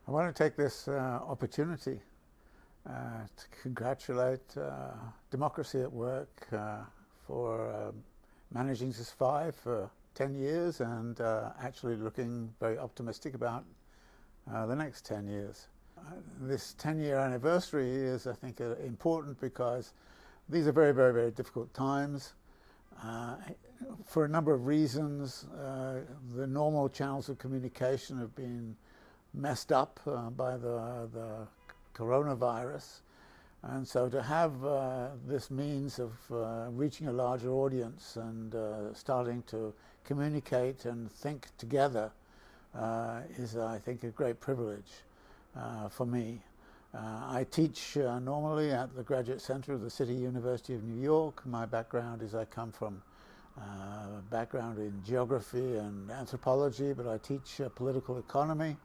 I want to take this opportunity to congratulate Democracy at Work for managing to survive for 10 years and actually looking very optimistic about the next 10 years. This 10-year anniversary is, I think, important because these are very, very, very difficult times. For a number of reasons, the normal channels of communication have been messed up by the coronavirus, and so to have this means of reaching a larger audience and starting to communicate and think together is, I think, a great privilege for me. I teach normally at the Graduate Center of the City University of New York. My background is I come from a background in geography and anthropology, but I teach political economy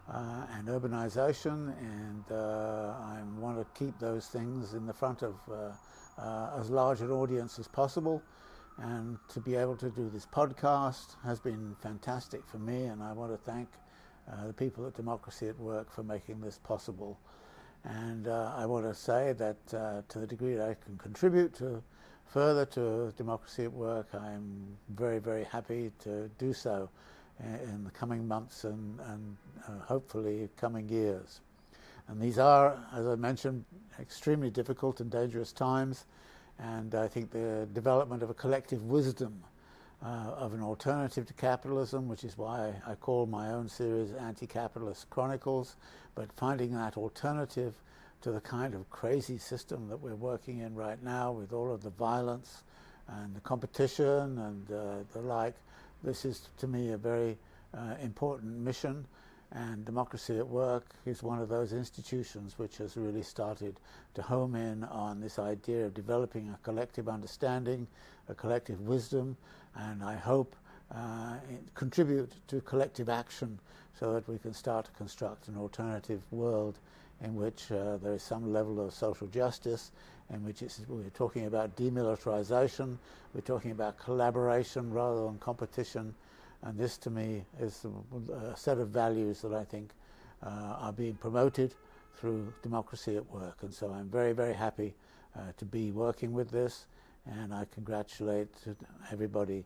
and urbanization, and I want to keep those things in the front of as large an audience as possible. And to be able to do this podcast has been fantastic for me, and I want to thank the people at Democracy at Work for making this possible. And I want to say that to the degree that I can contribute further to Democracy at Work, I'm very, very happy to do so in the coming months and hopefully coming years. And these are, as I mentioned, extremely difficult and dangerous times, and I think the development of a collective wisdom of an alternative to capitalism, which is why I call my own series Anti-Capitalist Chronicles, but finding that alternative to the kind of crazy system that we're working in right now with all of the violence and the competition and the like. This is, to me, a very important mission, and Democracy at Work is one of those institutions which has really started to home in on this idea of developing a collective understanding, a collective wisdom, and I hope contribute to collective action so that we can start to construct an alternative world in which there is some level of social justice, in which we're talking about demilitarization, we're talking about collaboration rather than competition, and this to me is a set of values that I think are being promoted through Democracy at Work. And so I'm very, very happy to be working with this, and I congratulate everybody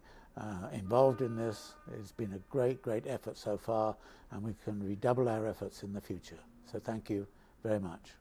involved in this. It's been a great, great effort so far, and we can redouble our efforts in the future. So thank you very much.